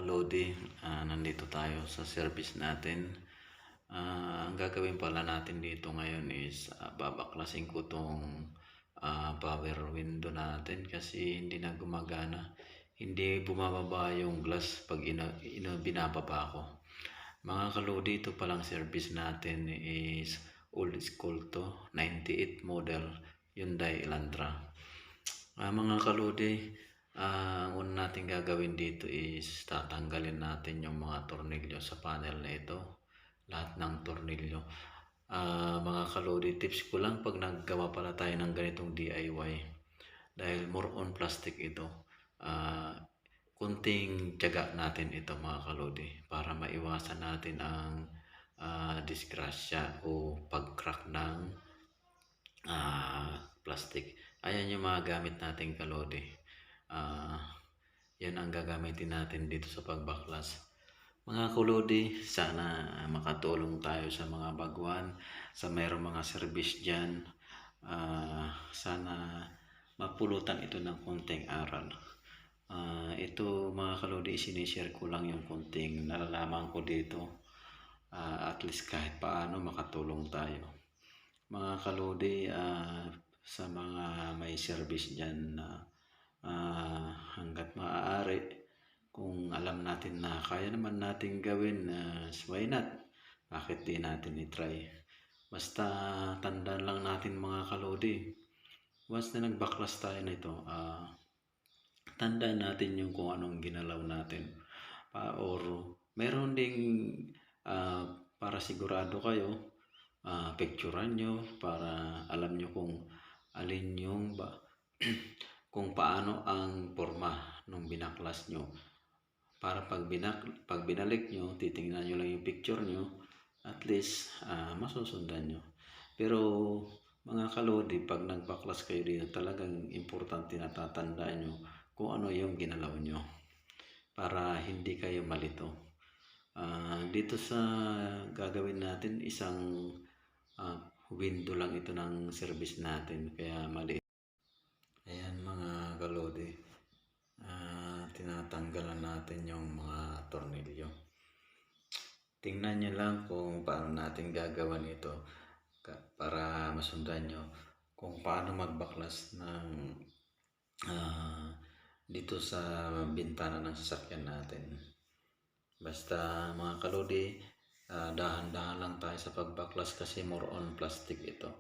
kalodi, nandito tayo sa service natin. Ang gagawin pala natin dito ngayon is babaklasin ko tong power window natin kasi hindi na gumagana. Hindi bumababa yung glass pag binababa ko. Mga kalodi, ito palang service natin is old school to, 98 model Hyundai Elantra. Mga kalodi, ang una natin gagawin dito is tatanggalin natin yung mga tornilyo sa panel na ito. Lahat ng tornilyo. Mga kalodi, tips ko lang pag naggawa pala tayo ng ganitong DIY. Dahil more on plastic ito. Kunting tiyaga natin ito mga kalodi. Para maiwasan natin ang disgrasya o pag-crack ng plastic. Ayan yung mga gamit natin kalodi. Yan ang gagamitin natin dito sa pagbaklas. Mga kalodi, sana makatulong tayo sa mga baguhan, sa mayroong mga service dyan. Sana mapulutan ito ng konting aral. Ito mga kalodi, sinishare ko lang yung konting nalalaman ko dito. At least kahit paano makatulong tayo. Mga kalodi, sa mga may service dyan na hanggat maaari, kung alam natin na kaya naman natin gawin, why not? Bakit di natin i-try? Basta tandaan lang natin mga kalodi, once na nagbaklas tayo nito, tandaan natin yung kung anong ginalaw natin. Or meron ding para sigurado kayo, picturean nyo para alam nyo kung alin yung kung paano ang forma nung binaklas nyo. Para pag binalik nyo, titingnan nyo lang yung picture nyo, at least masusundan nyo. Pero mga kalodi, pag nagbaklas kayo dito, talagang importante na tatandaan nyo kung ano yung ginalaw nyo para hindi kayo malito. Dito sa gagawin natin, isang window lang ito ng service natin, kaya maliit. Ayan mga kalodi, tinatanggalan natin yung mga tornilyo. Tingnan nyo lang kung paano natin gagawin ito para masundan nyo kung paano magbaklas ng dito sa bintana ng sasakyan natin. Basta mga kalodi, dahan-dahan lang tayo sa pagbaklas kasi more on plastic ito.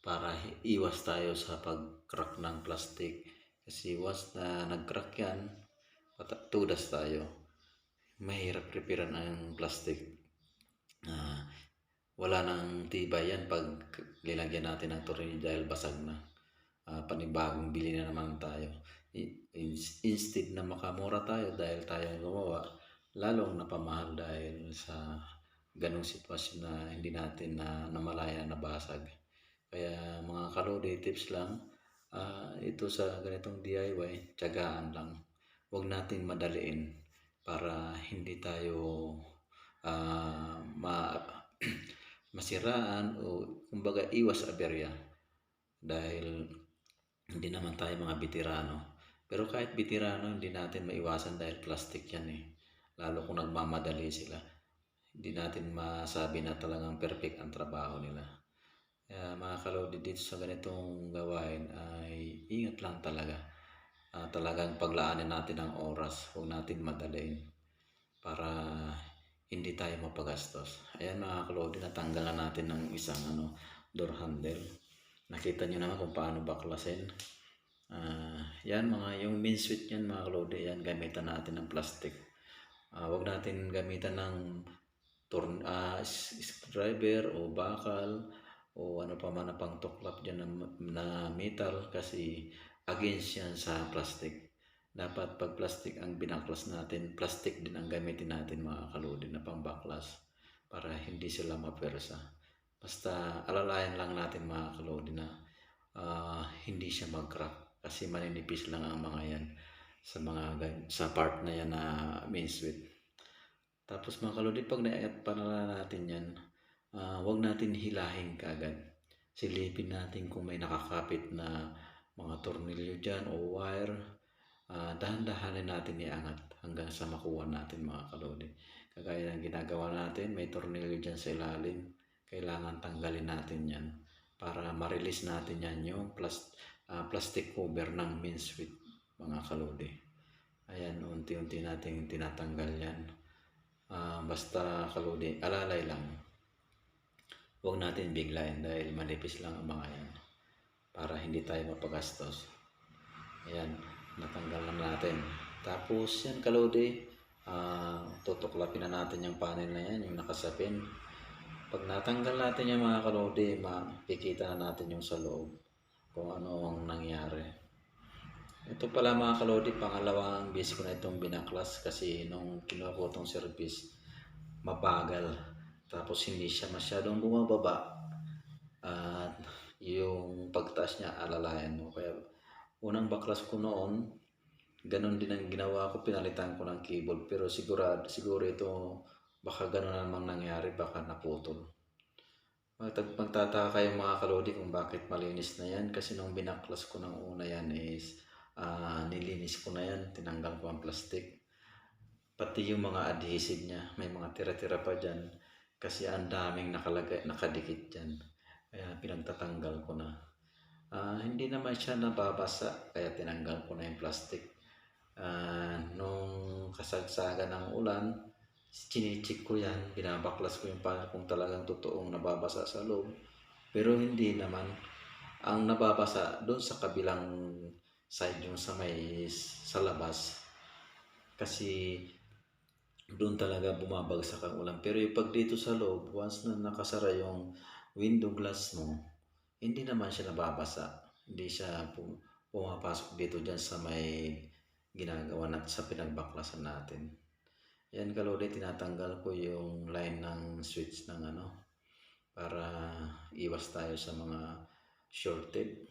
Para iwas tayo sa pag-crack ng plastic. Kasi once na nag-crack yan, tudas tayo. Mahirap repairan ang plastic. Wala nang tibay yan pag lilagyan natin ng tornilyo dahil basag na. Panibagong bili na naman tayo. Instead na makamura tayo dahil tayo gumawa, lalong napamahal dahil sa ganong sitwasyon na hindi natin namalaya na basag. Kaya mga kalodi, tips lang, ito sa ganitong DIY, tiyagaan lang. Huwag natin madaliin para hindi tayo masiraan o kumbaga iwas aberya. Dahil hindi naman tayo mga bitirano. Pero kahit bitirano, hindi natin maiwasan dahil plastic yan eh. Lalo kung nagmamadali sila. Hindi natin masabi na talagang perfect ang trabaho nila. Kaya mga kalodi, dito sa ganitong gawain ay ingat lang talaga. Talagang paglaanin natin ang oras, huwag natin madaliin para hindi tayo mapagastos. Ayan mga kalodi, natanggalan natin ng isang door handle. Nakita nyo naman kung paano baklasin. Yan yung main switch yan mga kalodi, yan gamitan natin ng plastic. Huwag natin gamitan ng screwdriver o bakal o ano pa man na pang tuklap dyan na metal kasi against yan sa plastic. Dapat pag plastic ang binaklas natin, plastic din ang gamitin natin mga kalodi na pang baklas para hindi sila mapersa. Basta alalayan lang natin mga kalodi na hindi siya mag-crack kasi maninipis lang ang mga yan sa part na yan na main switch. Tapos mga kalodi, pag naiat pa na natin yan, huwag natin hilahin kaagad. Silipin natin kung may nakakapit na mga tornilyo dyan o wire. Dahan-dahanin natin iangat hanggang sa makuha natin mga kalodi. Kagaya ng ginagawa natin, may tornilyo dyan sa ilalim. Kailangan tanggalin natin yan para ma-release natin yan yung plastic cover ng main switch mga kalodi. Ayan, unti-unti natin tinatanggal yan. Basta kalodi, alalay lang. Huwag natin biglayin dahil manipis lang ang mga yan para hindi tayo mapagastos. Ayan, natanggal na natin. Tapos yan kalodi, tutuklapin na natin yung panel na yan, yung nakasapin. Pag natanggal natin yung mga kalodi, makikita na natin yung sa loob kung ano ang nangyari. Ito pala mga kalodi, pangalawang beses ko na itong binaklas kasi nung kinuha ko itong service, mabagal. Tapos hindi siya masyadong bumababa at yung pagtaas niya alalayan mo. Kaya unang baklas ko noon, ganun din ang ginawa ko, pinalitan ko ng cable. Pero siguro ito baka ganun namang nangyari, baka naputol. Magtataka kayo mga kalodi kung bakit malinis na yan. Kasi nung binaklas ko ng una yan is nilinis ko na yan, tinanggal ko ang plastic. Pati yung mga adhesive niya, may mga tira-tira pa dyan. Kasi ang daming nakadikit dyan. Kaya pinagtatanggal ko na. Hindi naman siya nababasa, kaya tinanggal ko na yung plastic. Nung kasagsagan ng ulan, chinichik ko yan, binabaklas ko yung panel kung talagang totoong nababasa sa loob. Pero hindi naman. Ang nababasa doon sa kabilang side, yung sa labas. Kasi doon talaga bumabagsak ang ulan. Pero yung pag dito sa loob, once na nakasara yung window glass mo, hindi naman siya nababasa. Hindi siya pumapasok dito dyan sa may ginagawa natin sa pinagbaklasan natin. Yan kalodi, tinatanggal ko yung line ng switch ng para iwas tayo sa mga shorted.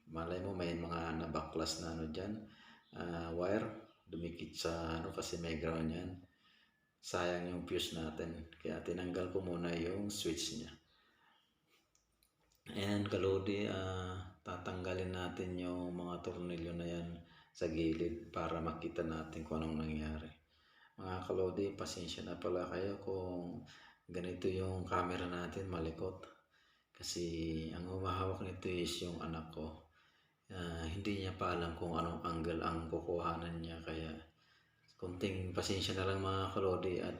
Malay mo may mga nabaklas na dyan, wire, dumikit sa kasi may ground yan. Sayang yung fuse natin. Kaya tinanggal ko muna yung switch niya. Ayan kalodi, tatanggalin natin yung mga tornilyo na yan sa gilid para makita natin kung anong nangyari. Mga kalodi, pasensya na pala kayo kung ganito yung camera natin malikot. Kasi ang humahawak nito is yung anak ko. Hindi niya pa alam kung anong angle ang kukuhanan niya. Kaya kunting pasensya na lang mga kalodi, at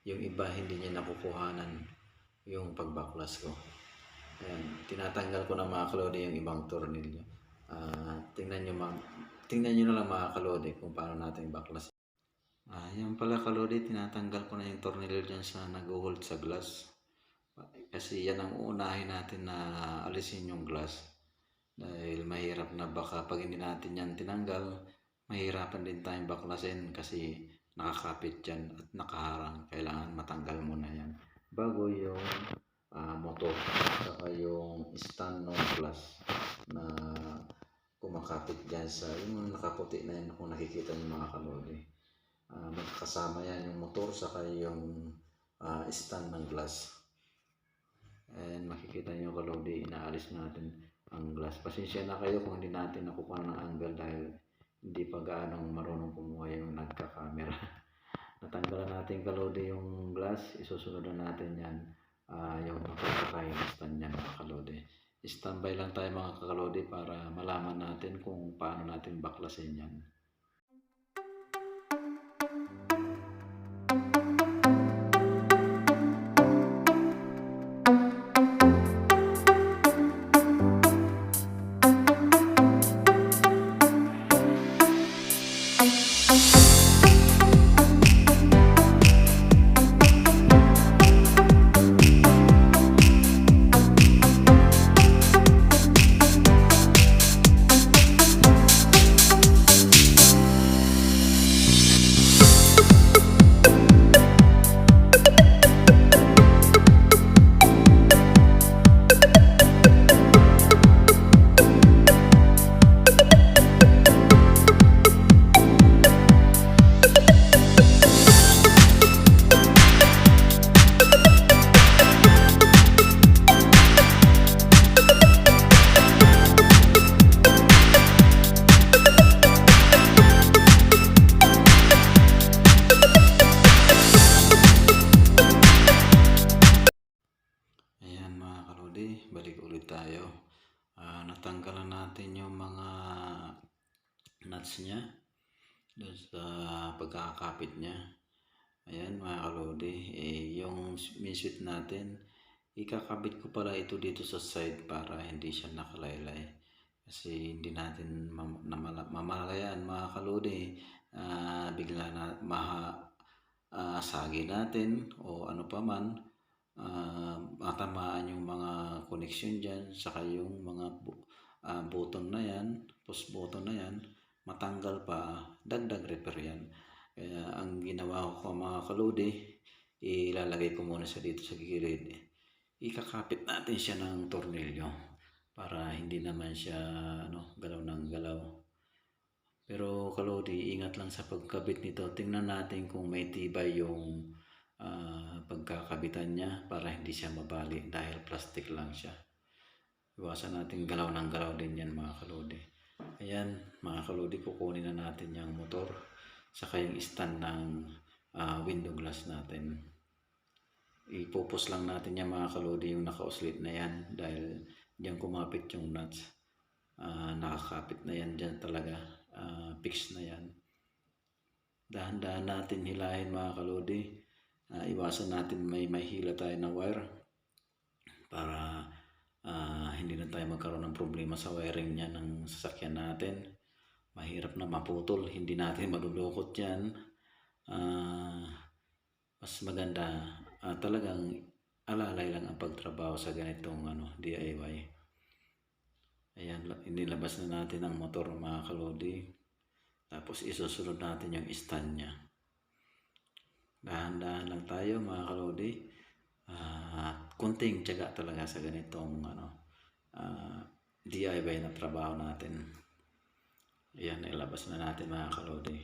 yung iba hindi niya nakukuhanan yung pagbaklas ko. Ayan, tinatanggal ko na mga kalodi yung ibang tornilyo. Tingnan nyo na lang mga kalodi kung paano natin baklas. Yan pala kalodi, tinatanggal ko na yung tornilyo dyan sa nag-hold sa glass. Kasi yan ang uunahin natin na alisin yung glass. Dahil mahirap na baka pag hindi natin yan tinanggal, mahirapan din tayong baklasin kasi nakakapit dyan at nakaharang. Kailangan matanggal muna yan bago yung motor saka yung stand ng glass na kumakapit dyan sa yung nakaputi na yan kung nakikita nyo mga kalodi. Magkasama yan yung motor saka yung stand ng glass. And makikita nyo kalodi, inaalis natin ang glass. Pasensya na kayo kung hindi natin nakukuha ng angle dahil hindi pa gaanong marunong kumuha yung nagka-camera. Natanggalan natin kalodi yung glass, isusunod na natin yan yung makikakain stand niya mga kalodi. Standby lang tayo mga kalodi para malaman natin kung paano natin baklasin yan. tayo. Natanggalan natin yung mga nuts niya doon sa pagkakakapit niya. Ayan mga kalodi, yung main switch natin, ikakabit ko pala ito dito sa side para hindi siya nakalaylay. Kasi hindi natin mamalayan mga kalodi, bigla na sagi natin o ano pa man, matamaan yung mga connection dyan, saka yung mga button na yan, push button na yan, matanggal pa, dagdag repair yan. Kaya ang ginawa ko mga kalodi, ilalagay ko muna siya dito sa gilid. Ikakapit natin siya ng tornilyo para hindi naman siya galaw ng galaw. Pero kalodi, ingat lang sa pagkabit nito. Tingnan natin kung may tibay yung pagkakabitan niya para hindi siya mabali dahil plastic lang siya. Iwasan natin galaw ng galaw din yan mga kalodi. Ayan mga kalodi, kukunin na natin yung motor saka yung stand ng window glass natin. Ipupus lang natin yan mga kalodi, yung naka-uslit na yan dahil diyan kumapit yung nuts. Nakakapit na yan dyan talaga, fix na yan. Dahan-dahan natin hilahin mga kalodi. Iwasan natin may hila tayo na wire para hindi na tayo magkaroon ng problema sa wiring niya ng sasakyan natin. Mahirap na maputol, hindi natin madudukot yan. Mas maganda talagang alalay lang ang pagtrabaho sa ganitong DIY. Ayan, inilabas na natin ang motor mga kalodi. Tapos isusunod natin yung stand niya. Dahan-dahan lang tayo mga kalodi. Kunting tiyaga talaga sa ganitong DIY na trabaho natin. Ayan, ilabas na natin mga kalodi.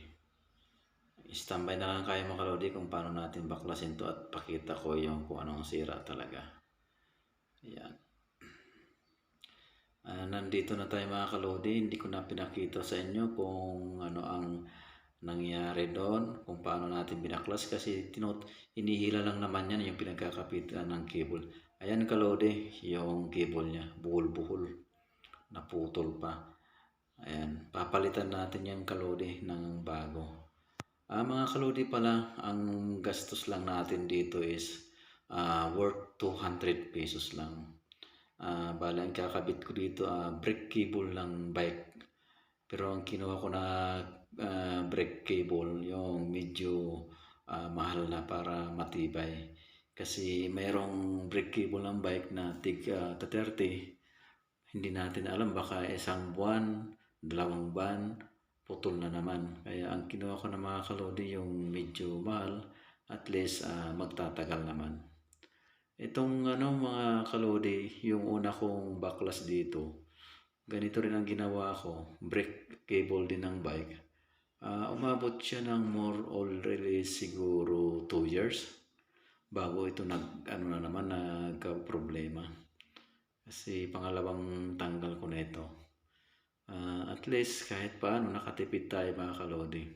Standby na lang kayo mga kalodi kung paano natin baklasin to at pakita ko yung kung anong sira talaga. Ayan. Nandito na tayo mga kalodi. Hindi ko na pinakita sa inyo kung ano ang nangyari doon, kung paano natin binaklas kasi inihila lang naman yan yung pinagkakapitan ng cable. Ayan kalodi, yung cable niya, buhol-buhol, naputol pa. Ayan, papalitan natin yung kalodi ng bago. Mga kalodi pala, ang gastos lang natin dito is worth 200 pesos lang. Bala ang kakabit ko dito, brake cable ng bike. Pero ang kinuha ko na brake cable, yung medyo mahal na para matibay. Kasi mayroong brake cable ng bike na tig 30. Hindi natin alam, baka isang buwan, 2 buwan, putol na naman. Kaya ang kinuha ko na mga kalodi yung medyo mahal, at least magtatagal naman. Itong mga kalodi, yung una kong baklas dito, ganito rin ang ginawa ko, brake cable din ng bike. Umabot siya ng more already siguro 2 years bago ito nagka-problema. Kasi pangalawang tanggal ko na ito. At least kahit paano nakatipid tayo mga kalodi.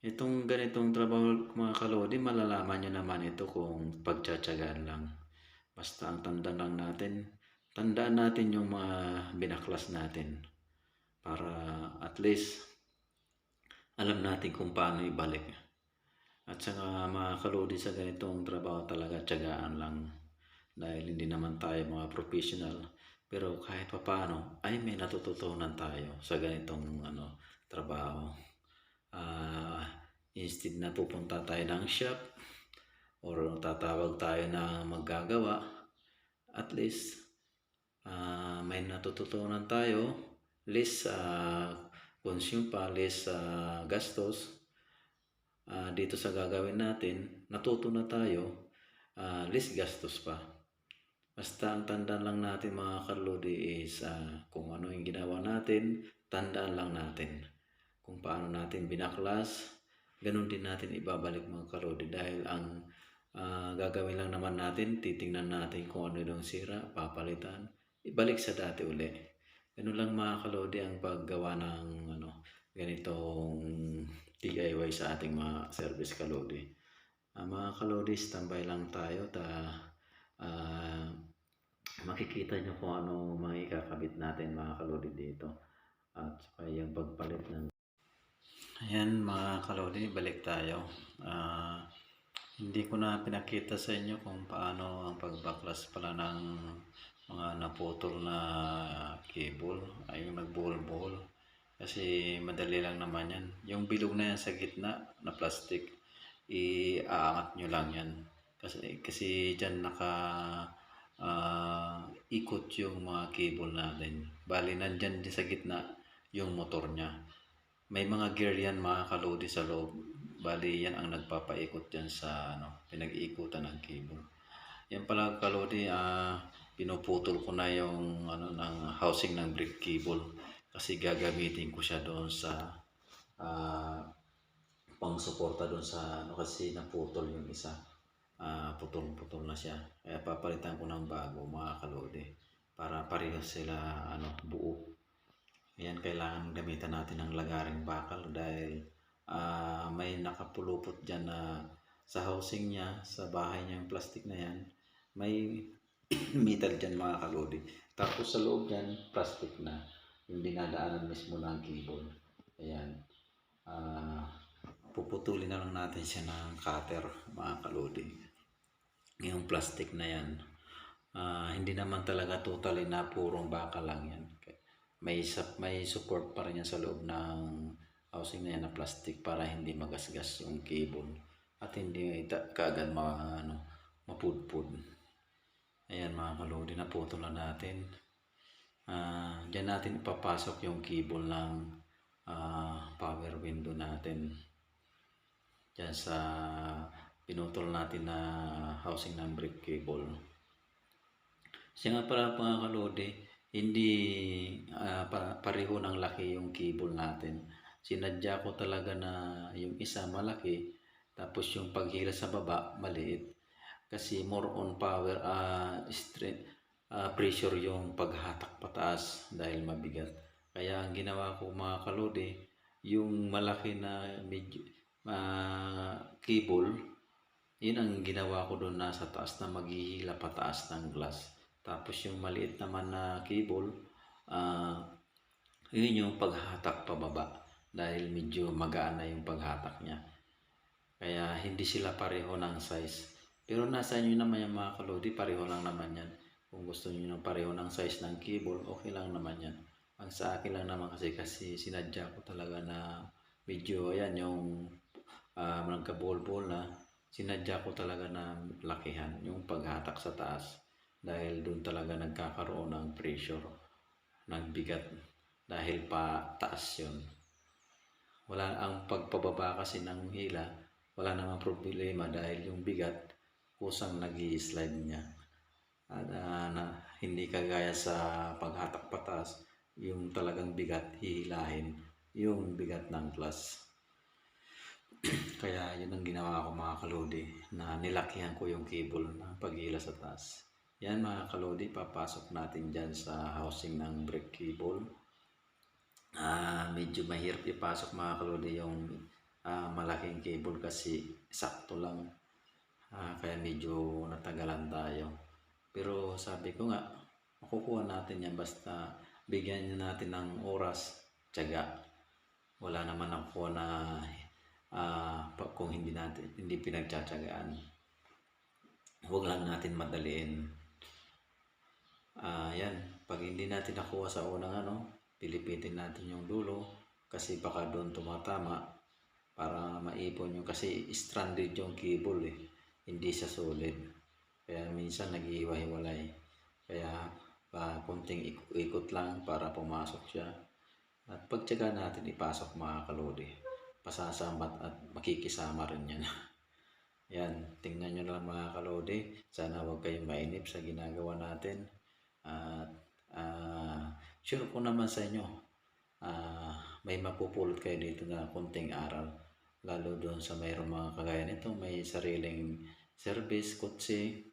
Itong ganitong trabaho mga kalodi, malalaman nyo naman ito kung pagtsatsagaan lang. Basta ang tandaan natin yung mga binaklas natin para at least alam natin kung paano ibalik. At saka mga kalodi, sa ganitong trabaho talaga tsagaan lang dahil hindi naman tayo mga professional, pero kahit paano ay may natututunan tayo sa ganitong trabaho. Instead na pupunta tayo ng shop or tatawag tayo na maggagawa, at least may natututunan tayo, less consume pa, less gastos dito sa gagawin natin. Natuto na tayo, less gastos pa. Basta ang tandaan lang natin mga kalodi is kung ano yung ginawa natin, tandaan lang natin kung paano natin binaklas, ganun din natin ibabalik mga kalodi. Dahil ang gagawin lang naman natin, titingnan natin kung ano yung sira, papalitan, ibalik sa dati uli. Ganun lang mga kalodi ang paggawa ng ganitong DIY sa ating mga service kalodi. Mga kalodi, standby lang tayo. makikita nyo kung ano mga ikakabit natin mga kalodi dito. At saka yung pagpalit ng... Ayan mga kalodi, balik tayo. Hindi ko na pinakita sa inyo kung paano ang pagbaklas pala ng mga naputol na cable, ay yung nagbuhol-buhol. Kasi madali lang naman yan. Yung bilog na yan sa gitna na plastic, iaangat nyo lang yan. Kasi dyan ikot yung mga cable natin. Bali, nandyan din sa gitna yung motor niya. May mga gear yan mga kalodi sa loob. Bali, yan ang nagpapaikot dyan sa pinag-iikutan ng cable. Yan pala kalodi, pinuputol ko na yung ng housing ng brake cable. Kasi gagamitin ko siya doon sa pang-suporta doon sa kasi naputol yung isa. Putol-putol na siya. Kaya papalitan ko ng bago mga kalodi para pareho sila buo. Ayan, kailangan gamitan natin ng lagaring bakal dahil may nakapulupot dyan na sa housing niya, sa bahay niya yung plastic na yan, may metal dyan mga kalodi. Tapos sa loob dyan, plastic na yung dinadaanan mismo ng cable. Ayan, puputulin na lang natin siya ng cutter mga kalodi. Yung plastic na yan, hindi naman talaga totally na purong bakal lang yan. May support pa rin yan sa loob ng housing na yan na plastic para hindi magasgas yung cable at hindi kaagad mapudpud. Ayan mga kalodi, naputol na natin. Diyan natin ipapasok yung cable ng power window natin. Diyan sa pinutol natin na housing ng brake cable. Siya nga pala mga kalodi, hindi pareho ng laki yung cable natin. Sinadya ko talaga na yung isa malaki, tapos yung paghila sa baba maliit. Kasi more on power, strength, pressure yung paghatak pataas dahil mabigat. Kaya ang ginawa ko mga kalodi, yung malaki na cable, yun ang ginawa ko doon nasa taas na maghihila pataas ng glass. Tapos yung maliit naman na cable, yun yung paghatak pababa dahil medyo magaan na yung paghatak niya. Kaya hindi sila pareho ng size. Pero nasa inyo naman yung mga kalodi, pareho lang naman yan. Kung gusto niyo ng pareho ng size ng cable, okay lang naman yan. Ang sa akin lang naman kasi sinadya ko talaga na medyo yan yung nagka-ball na, sinadya ko talaga na lakihan yung paghatak sa taas dahil doon talaga nagkakaroon ng pressure, ng bigat dahil pa taas yun. Wala ang pagpababa kasi ng hila, wala namang problema dahil yung bigat kusang nag-i-slide niya. At hindi kagaya sa paghatak pataas, yung talagang bigat hihilahin yung bigat ng glass. Kaya yun ang ginawa ko mga kalodi, na nilakihan ko yung cable ng paghila sa taas. Yan mga kalodi, papasok natin dyan sa housing ng brake cable. Medyo mahirap ipasok mga kalodi yung malaking cable kasi sakto lang. Kaya medyo natagalan tayo. Pero sabi ko nga, makukuha natin yan basta bigyan natin ng oras, tiyaga. Wala naman ako na kung hindi pinagtsatsagaan. Huwag lang natin madaliin. Yan, pag hindi natin nakuha sa unang pilipitin natin yung dulo kasi baka doon tumatama para maipon yung, kasi stranded yung cable hindi siya solid. Kaya minsan nag-iiwa-hiwalay. Kaya kunting ikot lang para pumasok siya. At pagtyaga natin ipasok mga kalodi, pasasambat at makikisama rin yan. Yan, tingnan nyo lang mga kalodi. Sana huwag kayong mainip sa ginagawa natin. At sure ko naman sa inyo, may mapupulot kayo dito na konting aral. Lalo doon sa mayroong mga kagaya nito, may sariling service, kutsi.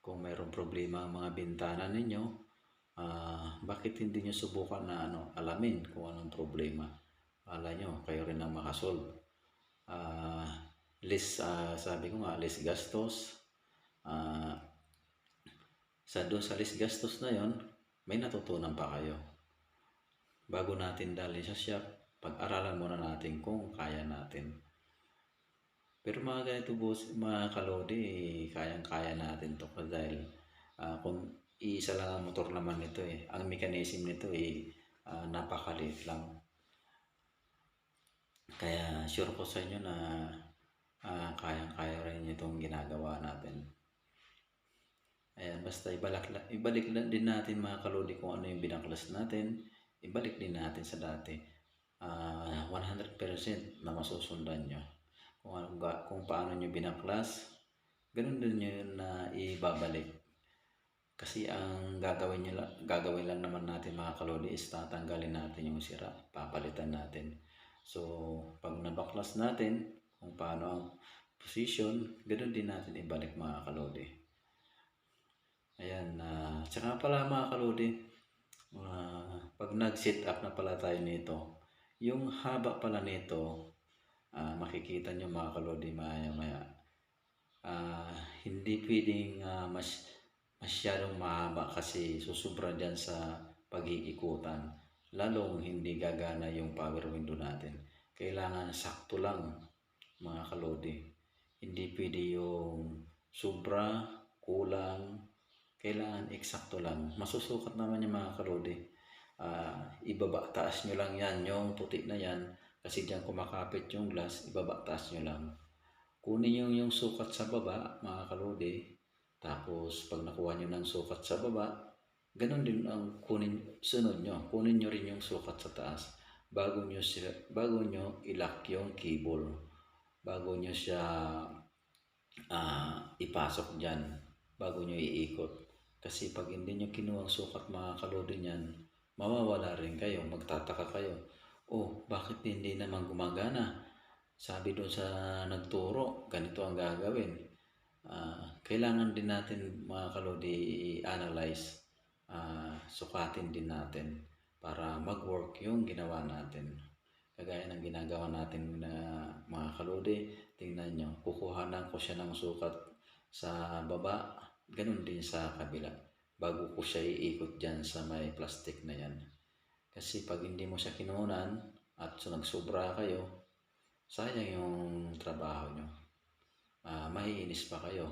Kung mayroong problema ang mga bintana ninyo, bakit hindi nyo subukan na alamin kung anong problema? Alam nyo, kayo rin ang makasolve. Sabi ko nga, less gastos, Sa doon sa list gastos na yon, may natutunan pa kayo. Bago natin dalhin sa shop, pag-aralan muna natin kung kaya natin. Pero mga ganito boss, mga kalodi, kayang-kaya natin to dahil kung isa lang ang motor naman nito ang mechanism nito napakaliit lang. Kaya sure ko sa inyo na kayang-kaya rin itong ginagawa natin. Ayan, basta ibalik din natin mga kalodi kung ano yung binaklas natin, ibalik din natin sa dati. 100% na masusundan nyo. Kung paano nyo binaklas, ganun din nyo na ibabalik. Kasi ang gagawin lang naman natin mga kalodi is tatanggalin natin yung sira, papalitan natin. So, pag nabaklas natin, kung paano ang position, ganun din natin ibalik mga kalodi. Ayan, tsaka pala mga kalodi, pag nag-set up na pala tayo nito, yung haba pala nito, makikita nyo mga kalodi maya-maya. Hindi pwedeng masyadong mahaba kasi susubra dyan sa pag-iikutan. Lalong hindi gagana yung power window natin. Kailangan sakto lang mga kalodi. Hindi pwede yung sobra, kulang. Kailangan eksakto lang. Masusukat naman yung mga kalodi. Ibaba, taas nyo lang yan, yung puti na yan. Kasi dyan kumakapit yung glass, ibaba, taas nyo lang. Kunin yung sukat sa baba, mga kalodi. Tapos, pag nakuha nyo ng sukat sa baba, ganun din ang sunod nyo. Kunin nyo rin yung sukat sa taas. Bago nyo ilock yung cable. Bago nyo siya ipasok dyan. Bago nyo iikot. Kasi pag hindi nyo kinuha ang sukat mga kalodi niyan, mawawala rin kayo. Magtataka kayo. Oh, bakit hindi naman gumagana? Sabi doon sa nagturo, ganito ang gagawin. Kailangan din natin mga kalodi i-analyze, sukatin din natin para mag-work yung ginawa natin. Kagaya ng ginagawa natin na mga kalodi, tingnan nyo, kukuhanan ko siya ng sukat sa baba, ganun din sa kabila. Bago ko siya iikot dyan sa may plastic na yan. Kasi pag hindi mo siya kinunan at nagsobra kayo, sayang yung trabaho nyo. Maiinis pa kayo.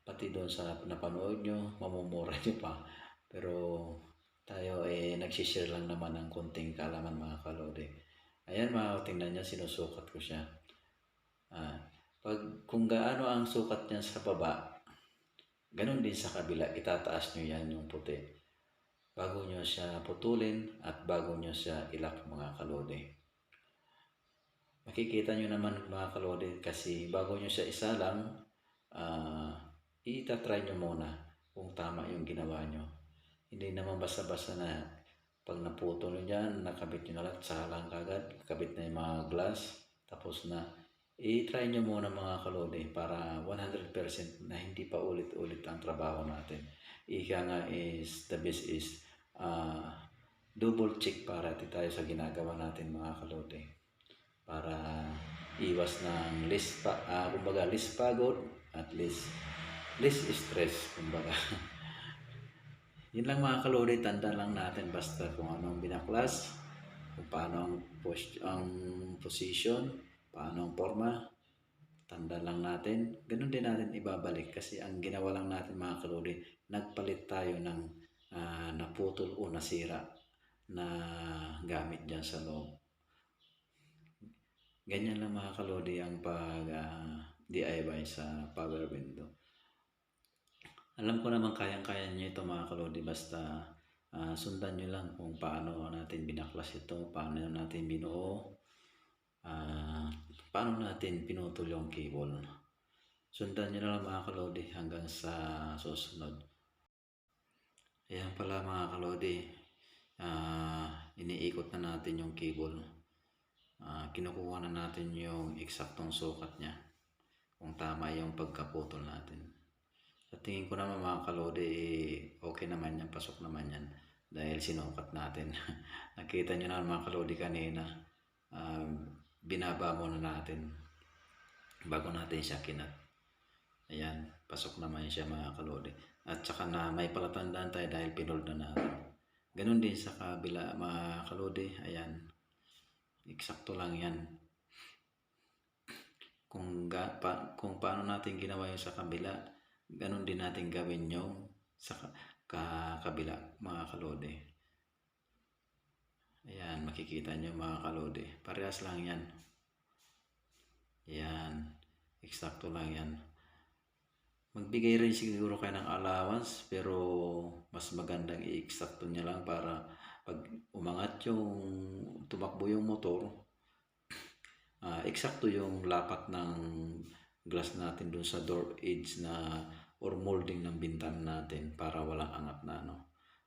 Pati doon sa napanood nyo, mamumura nyo pa. Pero tayo nagsishare lang naman ng konting kaalaman mga kalodi. Ayan tingnan nyo, sinusukat ko siya. Kung gaano ang sukat niya sa baba, ganun din sa kabila, itataas nyo yan yung puti. Bago nyo siya putulin at bago nyo siya ilak mga kalodi. Makikita nyo naman mga kalodi kasi bago nyo siya isalang, itatry nyo muna kung tama yung ginawa nyo. Hindi naman basta-basta na pag naputol nyo dyan, nakabit nyo na lahat, saka lang kagad, kabit na yung mga glass, tapos na. I-try nyo muna mga kalodi para 100% na hindi pa ulit-ulit ang trabaho natin. Ika nga is, the best is, double check para tayo sa ginagawa natin mga kalodi. Para iwas ng less pagod at less stress kumbaga. Yun lang mga kalodi, tanda lang natin basta kung anong binaklas, kung paano ang position, paano ang forma, tanda lang natin. Ganun din natin ibabalik kasi ang ginawa lang natin mga kalodi, nagpalit tayo ng naputol o nasira na gamit dyan sa loob. Ganyan lang mga kalodi ang pag DIY sa power window. Alam ko naman kayang-kaya nyo ito mga kalodi, basta sundan nyo lang kung paano natin binaklas ito, paano natin binuo, paano natin pinutol yung cable. Sundan nyo na lang mga kalodi hanggang sa susunod. Ayan pala mga kalodi, iniikot na natin yung cable. Kinukuha na natin yung eksaktong sukat niya kung tama yung pagkaputol natin. Sa tingin ko naman mga kalodi, okay naman yan, pasok naman yan dahil sinukat natin. Nakita nyo na mga kalodi kanina, binaba muna natin bago natin siya kinat. Ayan, pasok naman siya mga kalodi. at saka na may palatandaan tayo dahil pinold na natin. Ganun din sa kabila mga kalodi, ayan, eksakto lang yan. Kung paano natin ginawa yung sa kabila, ganun din natin gawin yung sa kabila mga kalodi. Ayan, makikita nyo mga kalodi, parehas lang yan. Ayan, eksakto lang yan. Magbigay rin siguro kayo ng allowance, pero mas magandang i-eksakto nyo lang para pag umangat yung tumakbo yung motor, eksakto yung lapat ng glass natin dun sa door edge na or molding ng bintana natin para walang angat na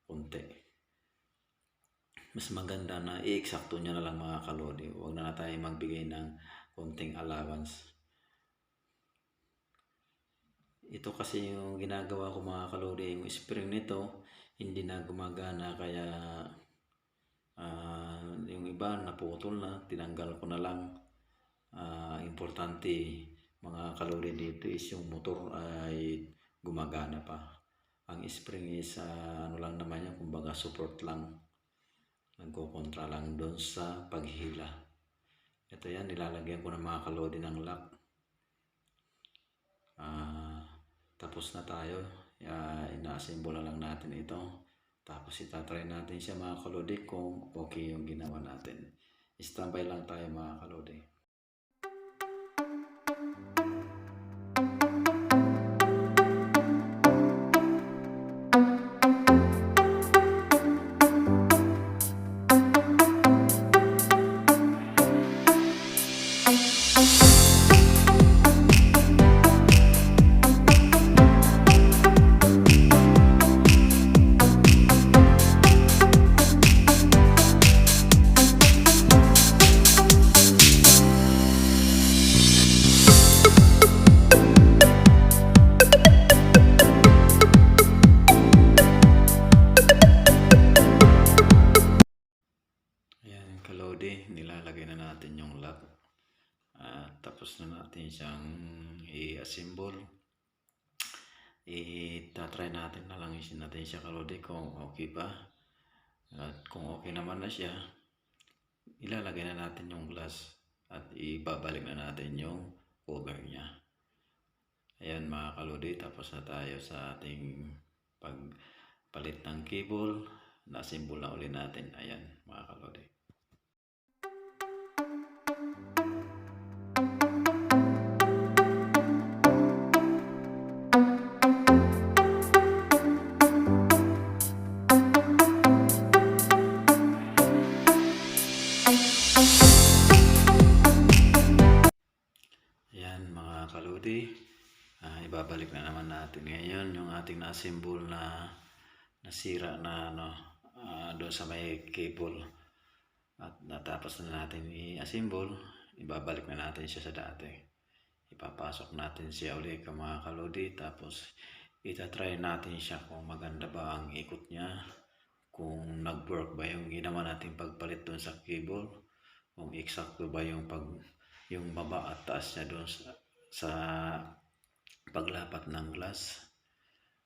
konti. Mas maganda na i-eksakto nyo na lang mga kalodi. Huwag na tayo magbigay ng konting allowance. Ito kasi yung ginagawa ko mga kalodi, yung spring nito hindi na gumagana, kaya yung iba naputol na, tinanggal ko na lang. Importante mga kalodi dito is yung motor ay gumagana pa. Ang spring is ano lang naman yan, kumbaga support lang, nagkokontra lang doon sa paghila. Ito yan, nilalagyan ko ng mga kalodi ng lock. Tapos na tayo, ina-assemble lang natin ito. Tapos itatry natin siya mga kalodi kung okay yung ginawa natin. Standby lang tayo mga kalodi. Kalodi, nilalagay na natin yung lock. Tapos na natin siyang i-assemble. Itatry natin na lang natin siya kalodi kung okay pa. At kung okay naman na siya, ilalagay na natin yung glass at ibabalik na natin yung cover niya. Ayan mga kalodi, tapos na tayo sa ating pagpalit ng cable. Na-assemble na ulit natin. Ayan mga kalodi. Kalodi, ibabalik na naman natin ngayon yung ating na-assemble na nasira na doon sa may cable, at natapos na natin i-assemble. Ibabalik na natin siya sa dati, ipapasok natin siya ulit mga kalodi. Tapos itatry natin siya kung maganda ba ang ikot niya, kung nag-work ba yung ginawa natin pagpalit doon sa cable, kung eksakto ba yung baba at taas niya doon sa paglapat ng glass.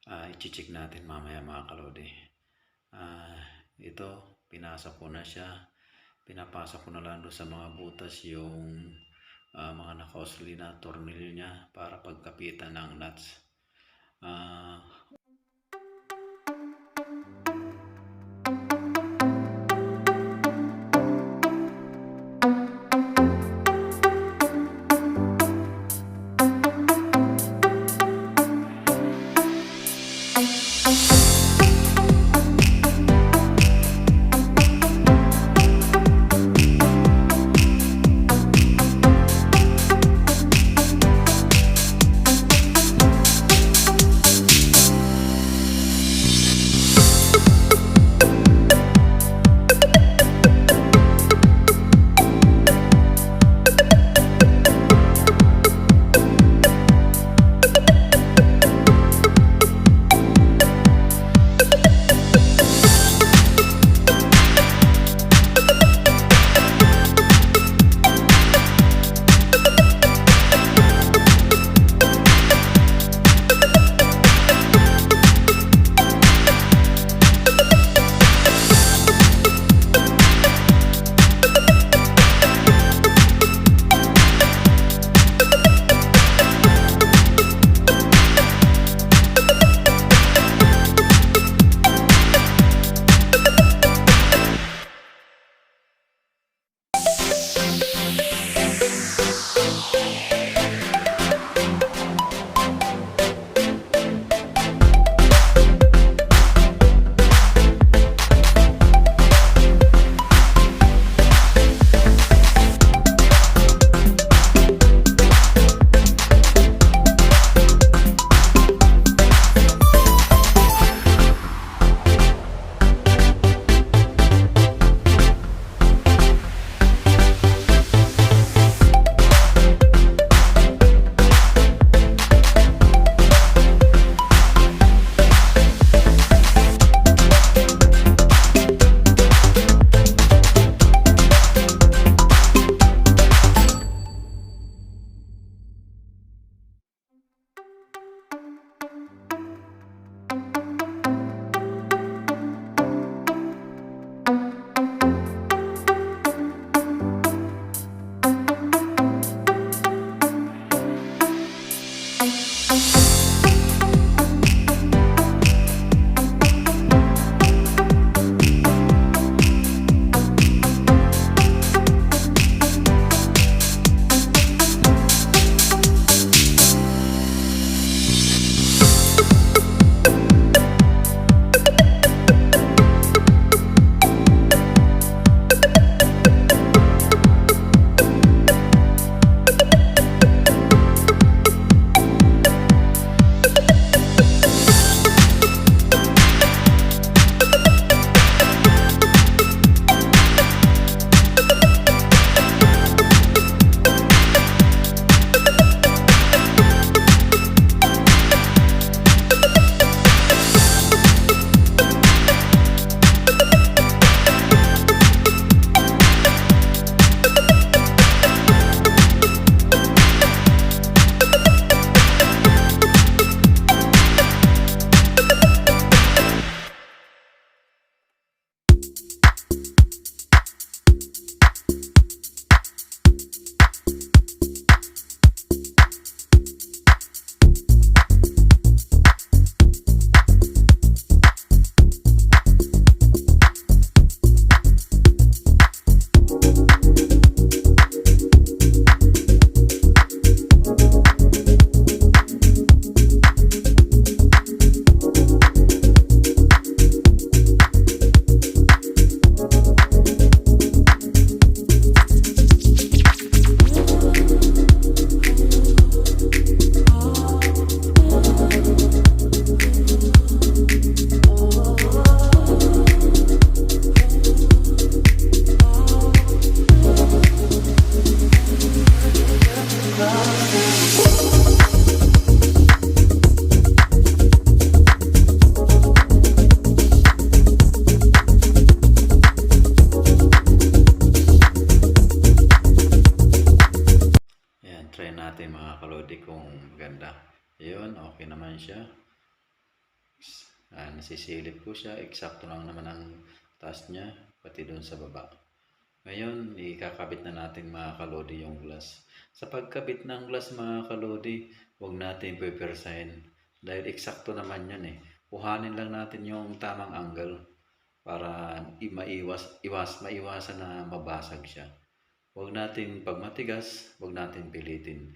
I-check natin mamaya mga kalodi. Ito, pinasok ko na siya. Pinapasok ko na lang doon sa mga butas yung mga nakausli na tornilyo niya para pagkapitan ng nuts. siya. Nasisilip ko siya, eksakto lang naman ang taas niya, pati doon sa baba. Ngayon, ikakabit na natin mga kalodi yung glass. Sa pagkabit ng glass mga kalodi, huwag natin pepersahin. Dahil eksakto naman yan eh. Kuhanin lang natin yung tamang angle para maiwasan na mabasag siya. Huwag natin pag matigas, huwag natin pilitin.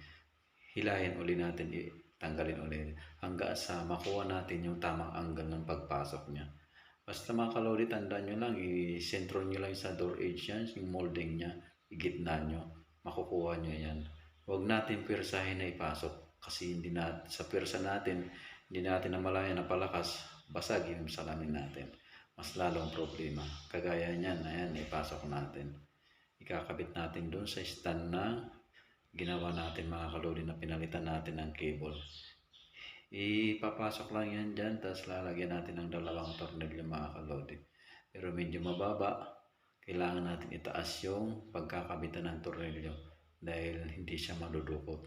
Hilahin uli natin, tanggalin uli hanggang sa makuha natin yung tamang angle ng pagpasok niya. Basta mga kalodi, tandaan nyo lang, i-sentro nyo lang sa door edge yan, yung molding niya, igitna nyo, makukuha nyo yan. Huwag natin pirsahin na ipasok kasi hindi na, sa pirsa natin, hindi natin namalayan na palakas, basag yung salamin natin. Mas lalong problema. Kagaya niyan, ayan, ipasok natin. Ikakabit natin doon sa stand na ginawa natin mga kalodi na pinalitan natin ng cable. Ipapasok lang yan dyan, tapos lalagyan natin ng dalawang tornilyo mga kalodi. Pero medyo mababa, kailangan natin itaas yung pagkakabitan ng tornilyo dahil hindi siya madudukot.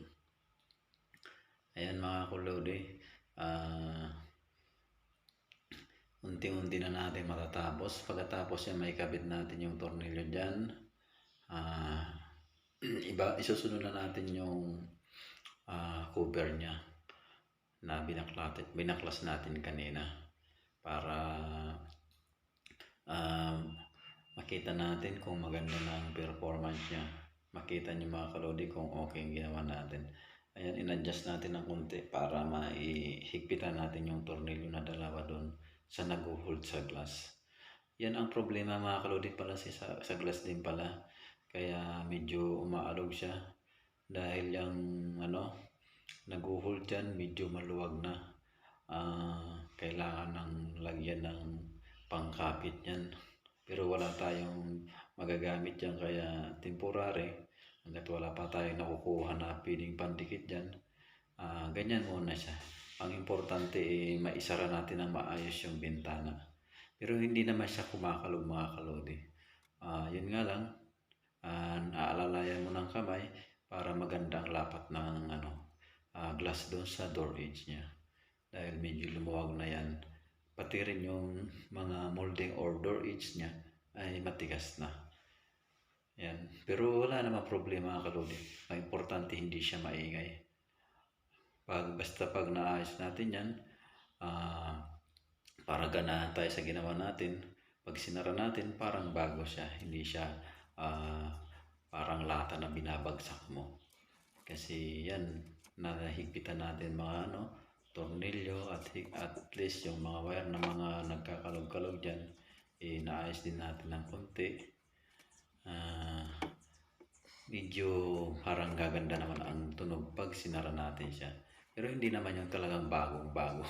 Ayan mga kalodi, unti-unti na natin matatapos. Pagkatapos yan, may kabit natin yung tornilyo dyan. Isusunod na natin yung cover niya na binaklas natin kanina para makita natin kung maganda ng performance niya. Makita niyo mga kalodi kung okay ang ginawa natin. Ayan, in-adjust natin ng konti para maihigpitan natin yung tornilyo na dalawa doon sa nag-hold sa glass. Yan ang problema mga kalodi pala sa glass din pala. Kaya medyo umaalog siya dahil yung nag-hold dyan medyo maluwag na. Kailangan ng lagyan ng pangkapit yan. Pero wala tayong magagamit dyan kaya temporary. Hanggat wala pa tayong nakukuha na pwedeng pandikit dyan. Ganyan muna siya. Ang importante maisara natin ng maayos yung bintana. Pero hindi naman siya kumakalog mga kalodi. Yun nga lang, naalalayan mo ng kamay para magandang lapat ng glass doon sa door edge niya. Dahil medyo lumuwag na yan. Pati rin yung mga molding or door edge niya ay matigas na. Yan. Pero wala namang problema mga kalodi. Ang importante hindi siya maingay. Basta pag naayos natin yan, para ganahan tayo sa ginawa natin, pag sinara natin parang bago siya. Hindi siya parang lata na binabagsak mo. Kasi yan, nahigpitan natin mga tornilyo at least yung mga wire na mga nagkakalog-kalog dyan, naayos din natin ng konti. Medyo parang gaganda naman ang tunog pag sinara natin siya. Pero hindi naman yung talagang bagong-bago.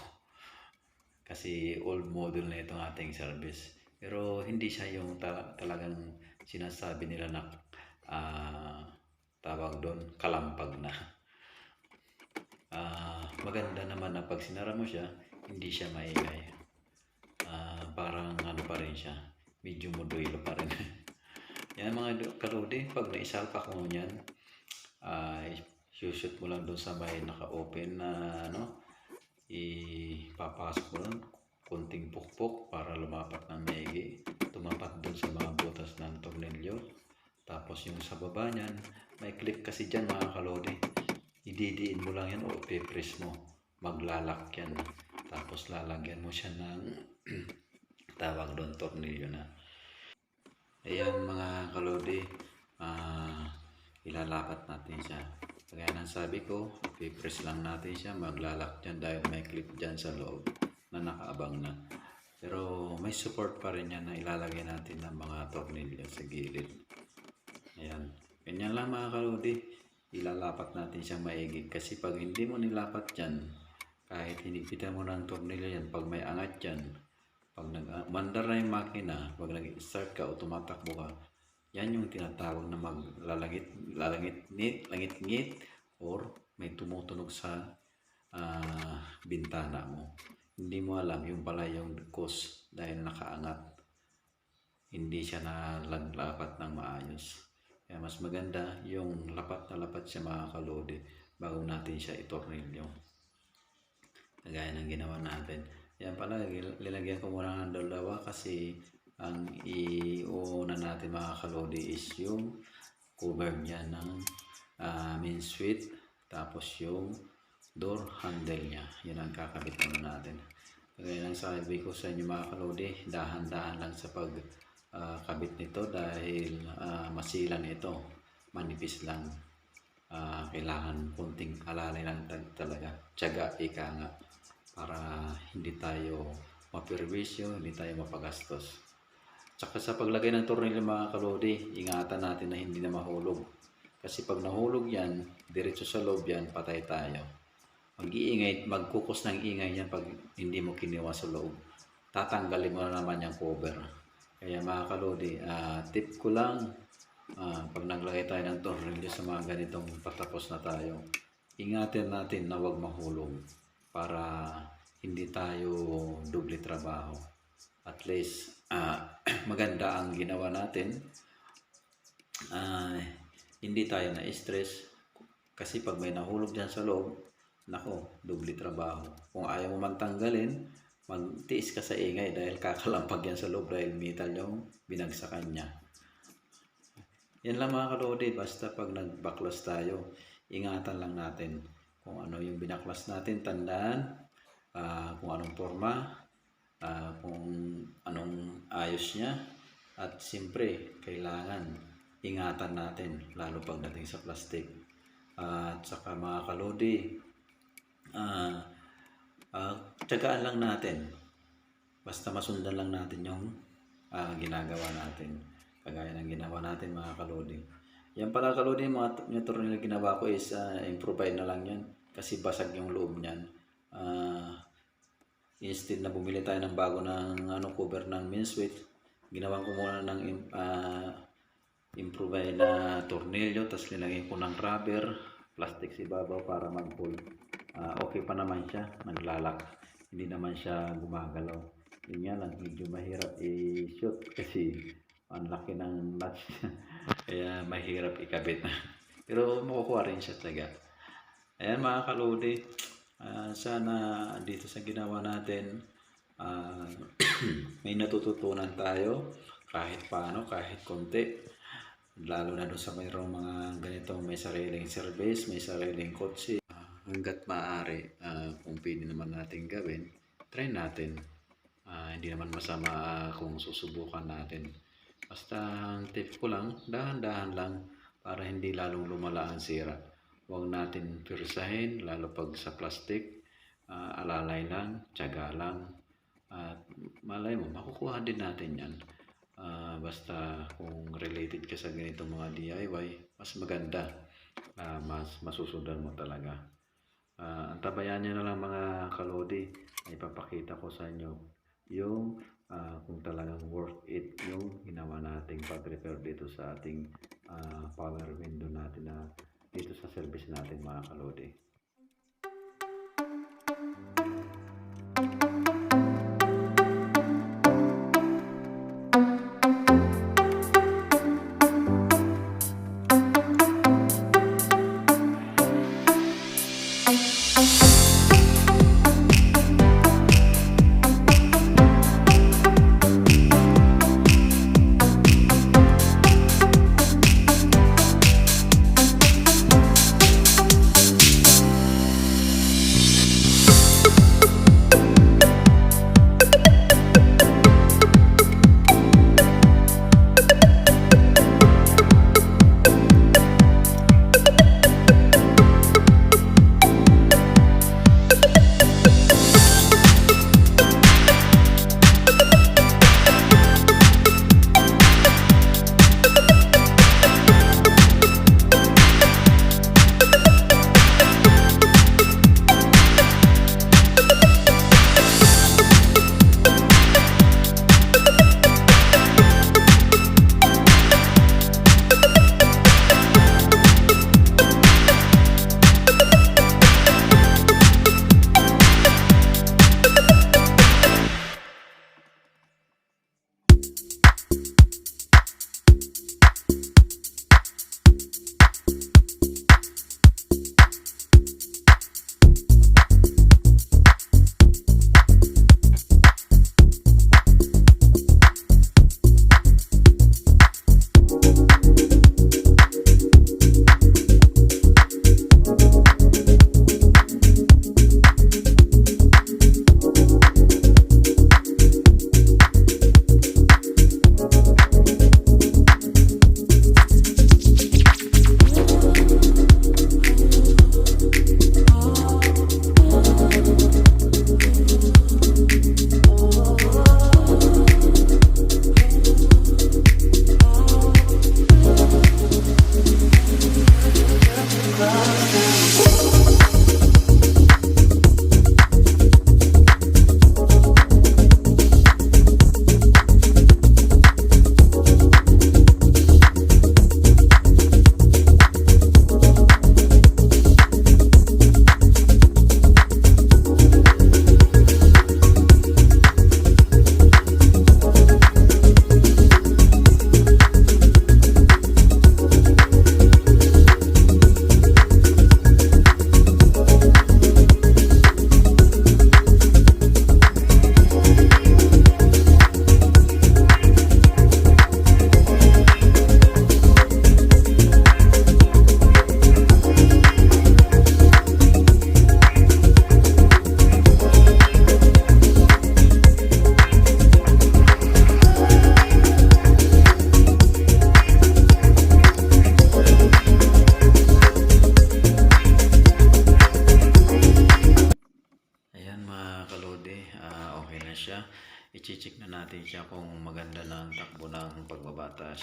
Kasi old model na itong ating service. Pero hindi siya yung talagang sinasabi nila na tawag doon, kalampag na. Maganda naman na pag sinara mo siya, hindi siya maingay. Parang pa rin siya. Medyo modulo pa rin. Yan mga kalodi, pag naisalpak mo yan, shoot mo lang doon sa may naka-open na ipapasok mo lang konting pukpok para lumapat ng maigi, tumapat doon sa mga butas ng tornilyo. Tapos yung sa baba niyan, may clip kasi dyan mga kalodi, ididiin mo lang yan o ipipress mo, maglalak yan. Tapos lalagyan mo siya ng tawag doon, tornilyo na. Ayan mga kalodi, ilalapat natin siya. Kaya nang sabi ko, ipipress lang natin siya, maglalak dyan dahil may clip dyan sa loob na nakaabang na. Pero may support pa rin yan na ilalagay natin ng mga tornilyo sa gilid. Ayan, ganyan lang mga kalodi, ilalapat natin siyang maigi. Kasi pag hindi mo nilapat dyan, kahit hinigpitan mo ng tornilyo yan, pag may angat dyan, pag nag-mandar na yung makina, pag nag-start ka o tumatakbo ka, yan yung tinatawag na langit-ngit or may tumutunog sa bintana mo. Hindi mo alam yung pala yung cause dahil nakaangat. Hindi siya nalaglapat ng maayos. Kaya mas maganda yung lapat na lapat siya mga kalodi bago natin siya itornilyo. kagaya ng ginawa natin. Yan pala, linagyan ko muna ng dalawa kasi ang iuna natin mga kalodi is yung cover niya ng main suite, tapos yung door handle niya. Yan ang kakabit muna natin. Kagaya ng sabi ko sa inyo mga kalodi, dahan-dahan lang sa pagkabit nito dahil masilan ito, manipis lang. Kailangan kunting alalay lang talaga, tiyaga, ika nga, para hindi tayo mapirwisyo, hindi tayo mapagastos. Tsaka sa paglagay ng tornilyo mga kalodi, ingatan natin na hindi na mahulog. Kasi pag nahulog yan, diretso sa loob yan, patay tayo. Mag-iingay, magkukos ng ingay yan pag hindi mo kiniwa sa loob. Tatanggalin mo na naman yung cover. Kaya mga kalodi, tip ko lang, pag naglagay tayo ng tornilyo sa mga ganitong patapos na tayo, ingatan natin na huwag mahulog para hindi tayo doble trabaho. At least maganda ang ginawa natin, hindi tayo na-stress kasi pag may nahulog dyan sa loob, nako, doble trabaho. Kung ayaw mo man tanggalin, magtiis ka sa ingay dahil kakalampag yan sa loob dahil metal yung binagsakan niya. Yan lang mga kalodi, basta pag nagbaklas tayo, ingatan lang natin kung ano yung binaklas natin, tandaan kung anong forma, kung anong ayos niya, at siyempre kailangan ingatan natin lalo pagdating sa plastic. At saka mga kalodi, tiyagaan lang natin, basta masundan lang natin yung ginagawa natin, kagaya ng ginawa natin mga kalodi. Yan pala kalodi, mga tornilyo ginawa ko is improvise na lang yan kasi basag yung loob niyan. Instead na bumili tayo ng bago ng cover ng main suite, ginawa ko muna ng improvise na tornilyo, tapos nilagay ko ng rubber plastic sa ibabaw para mag-pull. Okay pa naman siya, naglalak, hindi naman siya gumagalaw. Yun nga lang, medyo mahirap i-shoot kasi ang laki ng nuts kaya mahirap ikabit. Pero makukuha rin siya talaga. Ayan mga kalodi, sana dito sa ginawa natin may natututunan tayo kahit paano, kahit konti, lalo na doon sa mayroong mga ganitong may sariling service, may sariling kotse. Hanggat maaari, kung pwede naman natin gawin, try natin. Hindi naman masama kung susubukan natin. Basta ang tip ko lang, dahan-dahan lang para hindi lalong lumala ang sira. Huwag natin pirsahin, lalo pag sa plastic, alalay lang, tiyaga lang. At malay mo, makukuha din natin yan. Basta kung related ka sa ganitong mga DIY, mas maganda, mas masusundan mo talaga. Antabayan nyo na lang mga kalodi, ipapakita ko sa inyo yung kung talagang worth it yung ginawa nating pag-repair dito sa ating power window natin na dito sa service natin mga kalodi.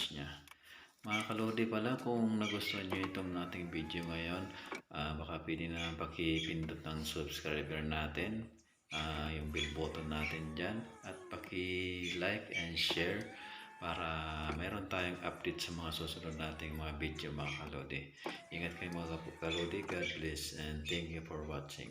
page niya. Mga kalodi pala, kung nagustuhan nyo itong ating video ngayon, baka pwede na pakipindot ng subscriber natin, yung bell button natin dyan, at paki-like and share para meron tayong update sa mga susunod nating mga video mga kalodi. Ingat kayo mga kalodi, God bless, and thank you for watching.